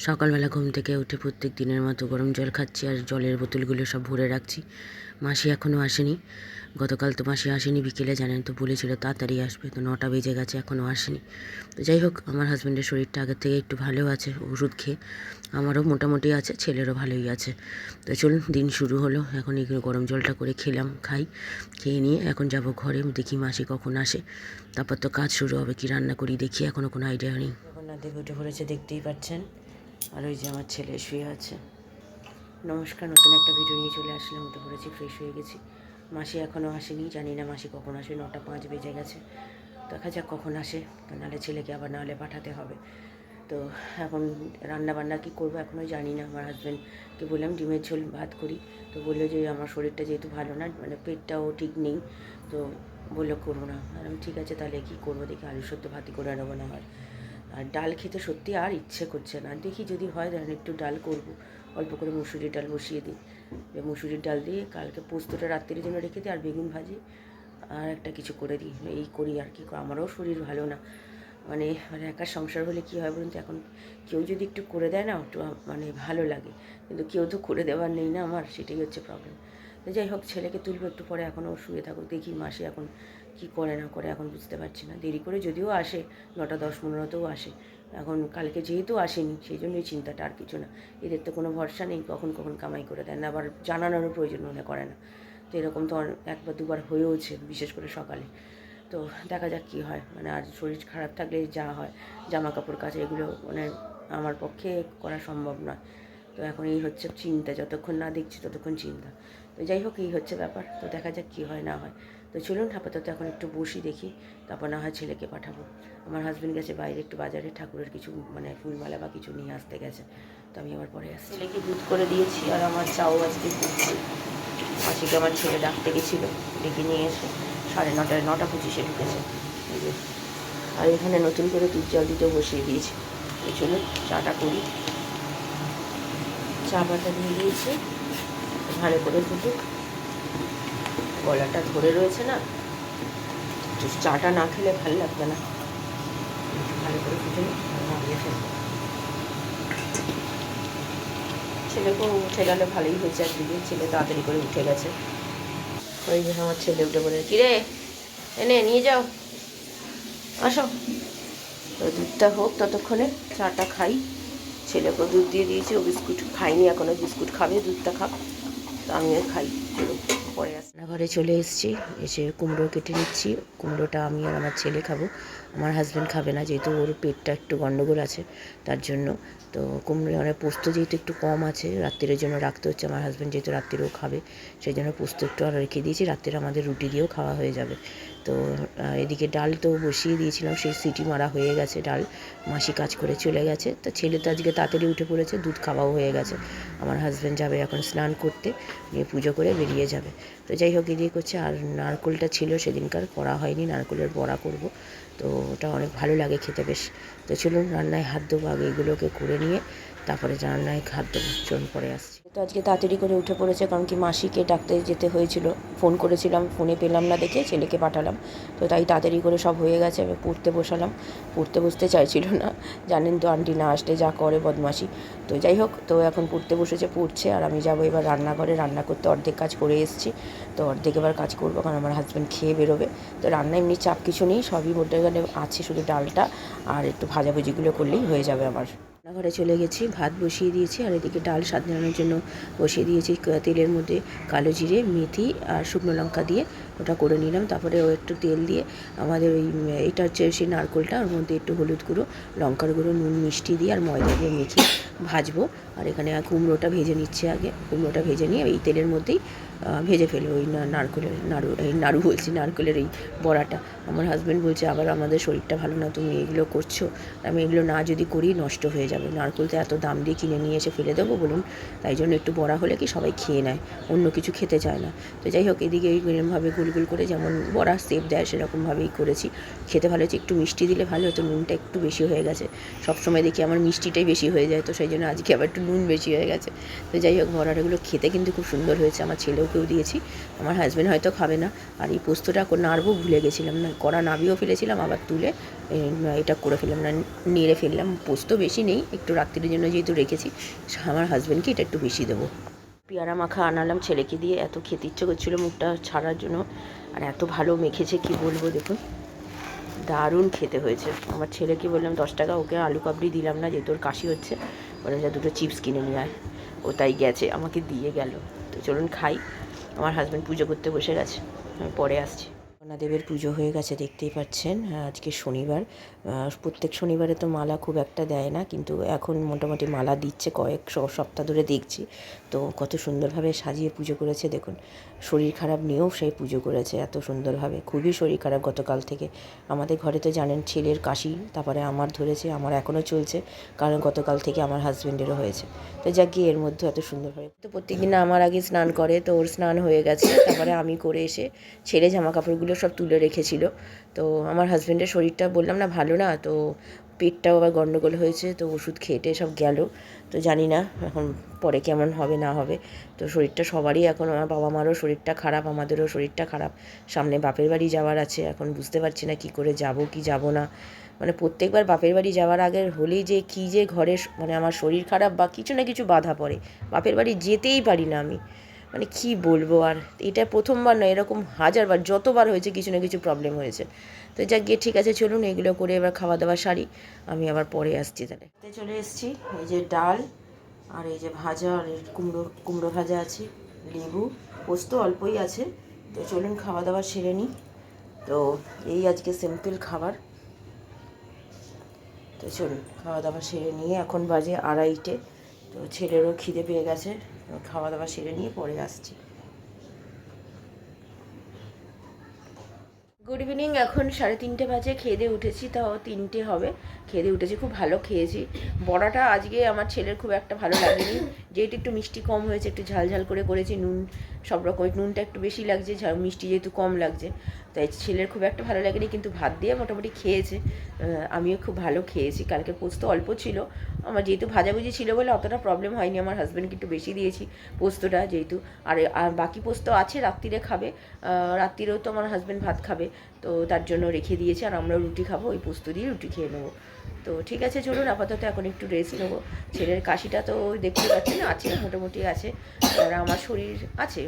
সকালবেলা ঘুম থেকে উঠে প্রত্যেক দিনের মতো গরম জল খাচ্ছি আর জলের বোতলগুলো সব ভরে রাখছি। মাসি এখনও আসেনি। গতকাল তো মাসি আসেনি, বিকেলে জানেন তো বলেছিল তাড়াতাড়ি আসবে, তো 9টা বেজে গেছে, এখনও আসেনি। তো যাই হোক, আমার হাজব্যান্ডের শরীরটা আগের থেকে একটু ভালো আছে ওষুধ খেয়ে, আমারও মোটামুটি আছে, ছেলেরও ভালোই আছে। তো চলুন, দিন শুরু হলো। এখন এই গরম জলটা করে খেয়ে নিয়ে এখন যাব ঘরে, দেখি মাসি কখন আসে, তারপর তো কাজ শুরু হবে। কি রান্না করি দেখি, এখনও কোনো আইডিয়া নেই। জগন্নাথ দেব উঠে পড়েছে, দেখতেই পাচ্ছেন। আর ওই যে আমার ছেলে শুয়ে আছে। নমস্কার, নতুন একটা ভিডিও নিয়ে চলে আসলাম। উঠে পড়েছি, ফ্রেশ হয়ে গেছি। মাসি এখনও আসেনি, জানি না মাসি কখন আসে। 9টা 5 বেজে গেছে, দেখা যাক কখন আসে। তো নাহলে ছেলেকে আবার নাহলে পাঠাতে হবে। তো এখন রান্না বান্না কী করবো এখনও জানি না। আমার হাজব্যান্ডকে বললাম ডিমের ঝোল ভাত করি, তো বললো যে আমার শরীরটা যেহেতু ভালো না, মানে পেটটাও ঠিক নেই, তো বললো করবো না। আর আমি ঠিক আছে, তাহলে কী করবো দেখি, আলু সদ্য ভাতই করে নেবো না হয়। আর ডাল খেতে সত্যি আর ইচ্ছে করছে না, দেখি যদি হয় ধরেন একটু ডাল করব। অল্প করে মুসুরির ডাল বসিয়ে দিই, মুসুরির ডাল দিয়ে কালকে পোস্তটা রাত্রির জন্য রেখে দিই, আর বেগুন ভাজি আর একটা কিছু করে দিই, এই করি আর কি। আমারও শরীর ভালো না, মানে একা সংসার হলে কী হয় বলুন তো, এখন কেউ যদি একটু করে দেয় না একটু মানে ভালো লাগে, কিন্তু কেউ তো করে দেওয়ার নেই না আমার, সেটাই হচ্ছে প্রবলেম। তো যাই হোক, ছেলেকে তুলবো একটু পরে, এখনও শুয়ে থাকুক, দেখি মাসে এখন কি করে না করে, এখন বুঝতে পারছি না। দেরি করে যদিও আসে, 9টা 10-15তেও আসে। এখন কালকে যেহেতু আসেনি, সেই জন্যই চিন্তাটা, আর কিছু না। এদের তো কোনো ভরসা নেই, কখন কখন কামাই করে দেয় না, আবার জানানোরও প্রয়োজন মনে করে না। তো এরকম তো একবার দুবার হয়েওছে, বিশেষ করে সকালে। তো দেখা যাক কী হয়, মানে আর শরীর খারাপ থাকলে যা হয়, জামা কাপড় কাচা এগুলো মানে আমার পক্ষে করা সম্ভব নয়। তো এখন এই হচ্ছে চিন্তা, যতক্ষণ না দেখছি ততক্ষণ চিন্তা। তো যাই হোক, এই হচ্ছে ব্যাপার। তো দেখা যাক কী হয় না হয়। তো চলুন, আপাতত এখন একটু বসি, দেখি, তারপর না হয় ছেলেকে পাঠাবো। আমার হাজব্যান্ড গেছে বাইরে একটু বাজারে, ঠাকুরের কিছু মানে ফুলমালা বা কিছু নিয়ে আসতে গেছে, তো আমি আবার পরে আসছি। ছেলেকে দুধ করে দিয়েছি, আর আমার চাও আজকে করছি। মাসিকে আমার ছেলে ডাকতে গেছিলো, ডেকে নিয়ে এসে 9:30, 9টা 25-এ ঢুকেছে। আর এখানে নতুন করে দুধ জল দিতে বসিয়ে দিয়েছি। এই জন্য চাটা করি। চা পাতা দিয়ে দিয়েছি, ভালো করে ফুটুক। গলাটা ধরে রয়েছে না, চাটা না খেলে ভালো লাগবে না। ভালো করে ফুটে নামিয়ে ফেলবো। ছেলেকেও উঠে গেলে ভালোই হয়েছে, একদিকে ছেলে তাড়াতাড়ি করে উঠে গেছে। ওই যে আমার ছেলে উঠে বলে, কিরে এনে নিয়ে যাও, আসো। তো দুধটা হোক ততক্ষণে, চাটা খাই। ছেলেকেও দুধ দিয়ে দিয়েছি, ও বিস্কুট খাইনি এখনও, বিস্কুট খাবে, দুধটা খাক, তো আমিও খাই। চলো পরে রান্নাঘরে চলে এসেছি, এসে কুমড়ো কেটে নিচ্ছি। কুমড়োটা আমি আর আমার ছেলে খাবো, আমার হাজব্যান্ড খাবে না, যেহেতু ওর পেটটা একটু গন্ডগোল আছে তার জন্য। তো কুমড়ো মানে পোস্ত যেহেতু একটু কম আছে, রাত্রির জন্য রাখতে হচ্ছে। আমার হাজব্যান্ড যেহেতু রাত্রিরেও খাবে, সেই জন্য পোস্ত একটু আর রেখে দিয়েছি, রাত্রিরে আমাদের রুটি দিয়েও খাওয়া হয়ে যাবে। তো এদিকে ডাল তো বসিয়ে দিয়েছিলাম, সেই সিটি মারা হয়ে গেছে ডাল, মাসি কাজ করে চলে গেছে। তো ছেলে তো আজকে তাড়াতাড়ি উঠে পড়েছে, দুধ খাওয়াও হয়ে গেছে। আমার হাজব্যান্ড যাবে এখন স্নান করতে, নিয়ে পুজো করে বেরিয়ে যাবে। তো যাই হোক, এদিকে করছে। আর নারকোলটা ছিল সেদিনকার, করা হয়নি, নারকোলের বড়া করব। তো ওটা অনেক ভালো লাগে খেতে বেশ। তো চলুন রান্নায় হাত দেবো, আগে এগুলোকে করে নিয়ে তারপরে রান্নায় হাত দেবো। চলুন পরে আসছি। তো আজকে তাড়াতাড়ি করে উঠে পড়েছে, কারণ কি মাসিকে ডাকতে যেতে হয়েছিল। ফোন করেছিলাম, ফোনে পেলাম না দেখে ছেলেকে পাঠালাম, তো তাই তাড়াতাড়ি করে সব হয়ে গেছে। আমি পড়তে বসালাম, পড়তে বসতে চাইছিল না, জানেন তো আন্টি না আসলে যা করে বদমাশি। তো যাই হোক, তো এখন পড়তে বসেছে, পড়ছে। আর আমি যাবো এবার রান্নাঘরে, রান্না করতে অর্ধেক কাজ করে এসেছি, তো অর্ধেক এবার কাজ করবো, কারণ আমার হাজব্যান্ড খেয়ে বেরোবে। তো রান্না এমনি চাপ কিছু নেই, সবই বলতে গেলে আছে, শুধু ডালটা আর একটু ভাজাভুজিগুলো করলেই হয়ে যাবে আমার। রান্নাঘরে চলে গেছি, ভাত বসিয়ে দিয়েছি, আর এদিকে ডাল সাধারণের জন্য বসিয়ে দিয়েছি। তেলের মধ্যে কালো জিরে, মেথি আর শুকনো লঙ্কা দিয়ে ওটা করে নিলাম। তারপরে ও একটু তেল দিয়ে আমাদের ওই এটা হচ্ছে সেই নারকোলটা, ওর মধ্যে একটু হলুদ গুঁড়ো, লঙ্কার গুঁড়ো, নুন, মিষ্টি দিয়ে আর ময়দা দিয়ে মেখে ভাজবো। আর এখানে কুমড়োটা ভেজে নিচ্ছে, আগে কুমড়োটা ভেজে নিয়ে এই তেলের মধ্যেই ভেজে ফেলবো ওই নারকোলের নাড়ু বলছি, নারকোলের এই বড়াটা। আমার হাজব্যান্ড বলছে আবার আমাদের শরীরটা ভালো না, তুমি এগুলো করছো। আমি এগুলো না যদি করি নষ্ট হয়ে যাবে, নারকোল তো এত দাম দিয়ে কিনে নিয়ে এসে ফেলে দেবো বলুন। তাই জন্য একটু বড়া হলে কি সবাই খেয়ে নেয়, অন্য কিছু খেতে চায় না। তো যাই হোক, এদিকে এইরকমভাবে গোল গোল করে যেমন বড়া শেপ দেয় সেরকমভাবেই করেছি। খেতে ভালো হয়েছে। একটু মিষ্টি দিলে ভালো হতো, নুনটা একটু বেশি হয়ে গেছে। সবসময় দেখি আমার মিষ্টিটাই বেশি হয়ে যায়, তো সেই জন্য আজকে আবার একটু নুন বেশি হয়ে গেছে। তো যাই হোক, বড়াগুলো খেতে কিন্তু খুব সুন্দর হয়েছে। আমার ছেলেওকেও দিয়েছি, আমার হাজব্যান্ড হয়তো খাবে না। আর এই পোস্তটা নাড়বো ভুলে গেছিলাম, না কড়া নাবিয়েও ফেলেছিলাম, আবার তুলে এটা করে ফেললাম, না নেড়ে ফেললাম। পোস্ত বেশি নেই, একটু রাত্রির জন্য যেহেতু রেখেছি, আমার হাজব্যান্ডকে এটা একটু বেশি দেবো। পেয়ারা মাখা আনালাম ছেলেকে দিয়ে, এত খেতে ইচ্ছে করছিলো মুখটা ছাড়ার জন্য, আর এত ভালো মেখেছে কি বলবো। দেখুন, দারুণ খেতে হয়েছে। আমার ছেলেকে বললাম 10 টাকা, ওকে আলু কাবড়ি দিলাম না যেহেতু ওর কাশি হচ্ছে, বলে যা দুটো চিপস কিনে নিয়ে আয়। ও তাই গেছে, আমাকে দিয়ে গেল। তো চলুন খাই। আমার হাজব্যান্ড পুজো করতে বসে গেছে, আমি পরে আসছি। জগন্নাথদেবের পুজো হয়ে গেছে, দেখতেই পাচ্ছেন। আজকে শনিবার, প্রত্যেক শনিবারে তো মালা খুব একটা দেয় না, কিন্তু এখন মোটামুটি মালা দিচ্ছে, কয়েক সপ্তাহ ধরে দেখছি। তো কত সুন্দরভাবে সাজিয়ে পুজো করেছে দেখুন। শরীর খারাপ নিয়েও সেই পুজো করেছে এত সুন্দরভাবে। খুবই শরীর খারাপ গতকাল থেকে। আমাদের ঘরে তো জানেন ছেলের কাশি, তারপরে আমার ধরেছে, আমার এখনও চলছে, কারণ গতকাল থেকে আমার হাজব্যান্ডেরও হয়েছে। তো যাক গিয়ে এর মধ্যে এত সুন্দরভাবে তো প্রত্যেকদিন আমার আগে স্নান করে, তো ওর স্নান হয়ে গেছে। তারপরে আমি করে এসে ছেলে জামা কাপড়গুলো সব তুলে রেখেছিল। তো আমার হাজব্যান্ডের শরীরটা বললাম না ভালো না, তো পেটটাও আবার গন্ডগোল হয়েছে, তো ওষুধ খেটে সব গেল। তো জানি না এখন পরে কেমন হবে না হবে। তো শরীরটা সবারই এখন, আমার বাবা মারও শরীরটা খারাপ, আমাদেরও শরীরটা খারাপ। সামনে বাপের বাড়ি যাওয়ার আছে, এখন বুঝতে পারছি না কী করে যাব কি যাব না। মানে প্রত্যেকবার বাপের বাড়ি যাওয়ার আগের হলেই যে কী যে ঘরে মানে আমার শরীর খারাপ বা কিছু না কিছু বাধা পড়ে, বাপের বাড়ি যেতেই পারি না আমি। মানে কি বলবো আর, এটা প্রথমবার নয়, এরকম হাজারবার যতবার হয়েছে কিছু না কিছু প্রবলেম হয়েছে। তো যাক গিয়ে ঠিক আছে, চলুন এগুলো করে এবার খাওয়া দাওয়া সারি, আমি আবার পরে আসছি। তাহলে চলে এসেছি, এই যে ডাল আর এই যে ভাজা, আর কুমড়ো ভাজা আছে, লেবু, পোস্ত অল্পই আছে। তো চলুন খাওয়া দাওয়া সেরে নিই। তো এই আজকে সিম্পল খাবার। তো চলুন খাওয়া দাওয়া সেরে নিয়ে, এখন বাজে 2:30। তো ছেলেরও খিদে পেয়ে গেছে, খাওয়া দাওয়া সেরে নিয়ে পরে আসছি। গুড ইভিনিং, এখন 3:30 বাজে। খেয়ে দিয়ে উঠেছি, তাও 3টে হবে। খেয়ে দিয়ে উঠেছি, খুব ভালো খেয়েছি। বড়াটা আজকে আমার ছেলের খুব একটা ভালো লাগেনি, যেহেতু একটু মিষ্টি কম হয়েছে, একটু ঝাল ঝাল করে করেছি। নুন সব রকম, নুনটা একটু বেশি লাগছে, মিষ্টি যেহেতু কম লাগছে, তাই ছেলের খুব একটা ভালো লাগেনি, কিন্তু ভাত দিয়ে মোটামুটি খেয়েছে। আমিও খুব ভালো খেয়েছি। কালকে পোস্ত অল্প ছিল, আমার যেহেতু ভাজাভুজি ছিল বলে অতটা প্রবলেম হয়নি। আমার হাজব্যান্ডকে একটু বেশি দিয়েছি পোস্তটা যেহেতু, আর বাকি পোস্ত আছে, রাত্রিরে খাবে। রাত্রিরেও তো আমার হাজব্যান্ড ভাত খাবে, তো তার জন্য রেখে দিয়েছি, আর আমরা রুটি খাবো, ওই পোস্ত দিয়ে রুটি খেয়ে নেবো। তো ঠিক আছে, চলুন আপাতত এখন একটু রেস্ট নেবো। ছেলের কাশিটা তো দেখতে পাচ্ছেন আছে, মোটামুটি আছে। আর আমার শরীর আছে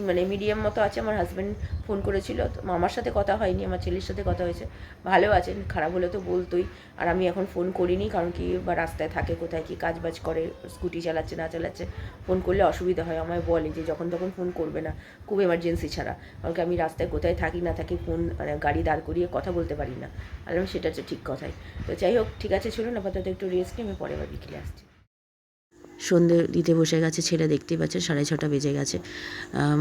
মানে মিডিয়াম মতো আছে। আমার হাজব্যান্ড ফোন করেছিল, তো আমার সাথে কথা হয়নি, আমার ছেলের সাথে কথা হয়েছে। ভালো আছেন, খারাপ হলে তো বলতোই। আর আমি এখন ফোন করিনি, কারণ কি বা রাস্তায় থাকে, কোথায় কী কাজ বাজ করে, স্কুটি চালাচ্ছে না চালাচ্ছে, ফোন করলে অসুবিধা হয়। আমায় বলে যে যখন তখন ফোন করবে না, খুব এমার্জেন্সি ছাড়া। কারণ কি আমি রাস্তায় কোথায় থাকি না থাকি, ফোন মানে গাড়ি দাঁড় করিয়ে কথা বলতে পারি না। আর সেটা হচ্ছে ঠিক কথাই। তো যাই হোক, ঠিক আছে, চলুন আপাতত একটু রেস্ট নিয়ে আমি পরে আবার বিকেলে আসছি। সন্ধে দিতে বসে গেছে ছেলে, দেখতেই পাচ্ছেন 6:30 বেজে গেছে।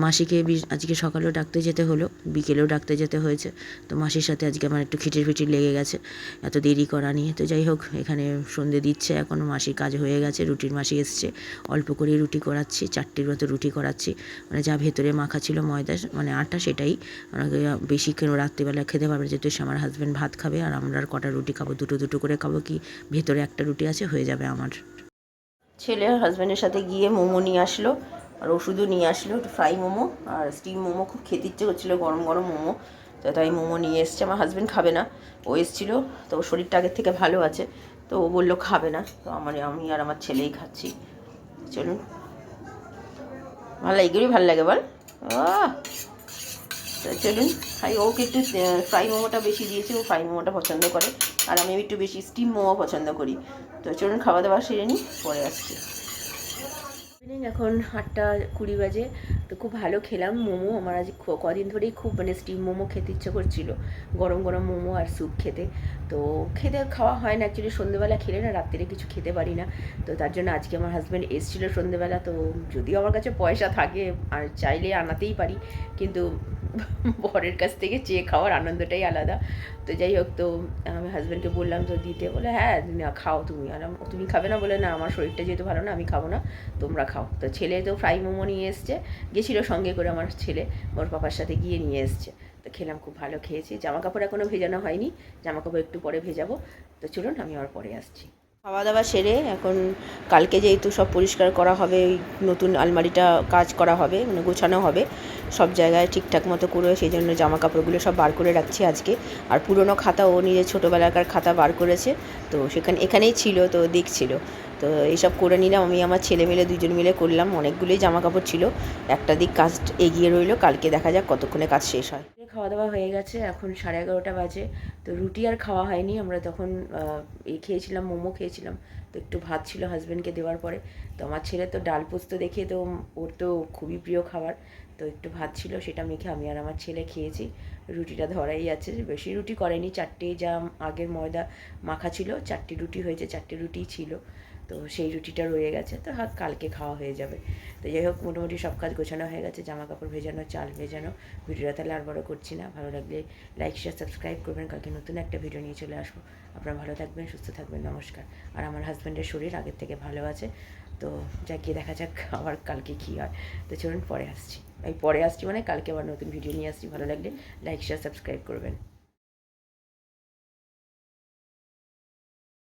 মাসিকে আজকে সকালেও ডাকতে যেতে হলো, বিকেলেও ডাকতে যেতে হয়েছে। তো মাসির সাথে আজকে আমার একটু খিটির লেগে গেছে এত দেরি করা নিয়ে। তো যাই হোক, এখানে সন্ধে দিচ্ছে, এখনও মাসির কাজ হয়ে গেছে। রুটির মাসি এসছে, অল্প করেই রুটি করাচ্ছি, 4টির মতো রুটি করাচ্ছি। মানে যা ভেতরে মাখা ছিল ময়দা মানে আটা, সেটাই। বেশি কেন রাত্রিবেলা খেতে পারবে, যেহেতু আমার হাজব্যান্ড ভাত খাবে, আর আমরা আর কটা রুটি খাবো, দুটো করে খাবো, কি ভেতরে একটা রুটি আছে, হয়ে যাবে আমার। ছেলে হাজব্যান্ডের সাথে গিয়ে মোমো নিয়ে আসলো, আর ওষুধও নিয়ে আসলো, একটু ফ্রাই মোমো আর স্টিম মোমো। খুব খেতে ইচ্ছে করছিলো গরম গরম মোমো, তো তাই মোমো নিয়ে এসছে। আমার হাজব্যান্ড খাবে না, ও এসেছিলো, তো ওর শরীরটা আগের থেকে ভালো আছে, তো ও বললো খাবে না। তো আমি আর আমার ছেলেই খাচ্ছি। চলুন, এগুলোই ভালো লাগে বল। তো চলুন খাই। ওকে একটু ফ্রাই মোমোটা বেশি দিয়েছি, ও ফ্রাই মোমোটা পছন্দ করে, আর আমি একটু বেশি স্টিম মোমো পছন্দ করি। তো চলুন খাওয়া দাওয়া সেরে নিই, পরে আসছি। এখন 8:20 বাজে। তো খুব ভালো খেলাম মোমো। আমার আজ কদিন ধরেই খুব মানে স্টিম মোমো খেতে ইচ্ছে করছিল, গরম গরম মোমো আর স্যুপ খেতে। তো খাওয়া হয় না অ্যাকচুয়ালি, সন্ধ্যেবেলা খেলে না রাত্রিরে কিছু খেতে পারি না। তো তার জন্য আজকে আমার হাজব্যান্ড এসেছিলো সন্ধ্যেবেলা। তো যদিও আমার কাছে পয়সা থাকে আর চাইলে আনাতেই পারি, কিন্তু বরের কাছ থেকে চেয়ে খাওয়ার আনন্দটাই আলাদা। তো যাই হোক, তো আমি হাজব্যান্ডকে বললাম তো দিতে, বলে হ্যাঁ না খাও তুমি। আর তুমি খাবে না? বলে না, আমার শরীরটা যেহেতু ভালো না, আমি খাবো না, তোমরা খাও। তো ছেলে তো ফ্রাই মোমো নিয়ে এসছে, গেছিলো সঙ্গে করে আমার ছেলে, ওর পাপার সাথে গিয়ে নিয়ে এসছে। তো খেলাম, খুব ভালো খেয়েছি। জামা কাপড় এখনও ভেজানো হয়নি, জামা কাপড় একটু পরে ভেজাবো। তো চলুন আমি আবার পরে আসছি। খাওয়া দাওয়া সেরে এখন, কালকে যেহেতু সব পরিষ্কার করা হবে, ওই নতুন আলমারিটা কাজ করা হবে, মানে গোছানো হবে সব জায়গায় ঠিকঠাক মতো করে, সেই জন্য জামা কাপড়গুলো সব বার করে রাখছি আজকে। আর পুরনো খাতা, ও নিজের ছোটোবেলাকার খাতা বার করেছে, তো এখানেই ছিল, তো দেখছিল। তো এইসব করে নিলাম, আমি আমার ছেলে মিলে দুজন মিলে করলাম। অনেকগুলোই জামা কাপড় ছিল, একটা দিক কাজ এগিয়ে রইলো, কালকে দেখা যাক কতক্ষণে কাজ শেষ হয়। খাওয়া দাওয়া হয়ে গেছে, এখন 11:30 বাজে। তো রুটি আর খাওয়া হয়নি, আমরা তখন খেয়েছিলাম, মোমো খেয়েছিলাম। তো একটু ভাত ছিল হাজব্যান্ডকে দেওয়ার পরে। তো আমার ছেলে তো ডাল পোস্ত দেখে তো ওর তো খুবই প্রিয় খাবার, তো একটু ভাত ছিল, সেটা মেখে আমি আর আমার ছেলে খেয়েছি। রুটিটা ধরাই আছে, বেশি রুটি করেনি, 4টে যা আগের ময়দা মাখা ছিল, 4টে রুটি হয়েছে, 4টে রুটিই ছিল। তো সেই রুটিটা রয়ে গেছে, তো কালকে খাওয়া হয়ে যাবে। তো যাই হোক, মোটামুটি সব কাজ গোছানো হয়ে গেছে, জামা কাপড় ভেজানো, চাল ভেজানো। ভিডিওটা তাহলে আর বড় করছি না, ভালো লাগলে লাইক শেয়ার সাবস্ক্রাইব করবেন। কালকে নতুন একটা ভিডিও নিয়ে চলে আসবো। আপনারা ভালো থাকবেন, সুস্থ থাকবেন, নমস্কার। আর আমার হাজব্যান্ডের শরীর আগের থেকে ভালো আছে, তো যা গিয়ে দেখা যাক আবার কালকে কী হয়। তো চলুন পরে আসছি, মানে কালকে আবার নতুন ভিডিও নিয়ে আসছি। ভালো লাগলে লাইক শেয়ার সাবস্ক্রাইব করবেন।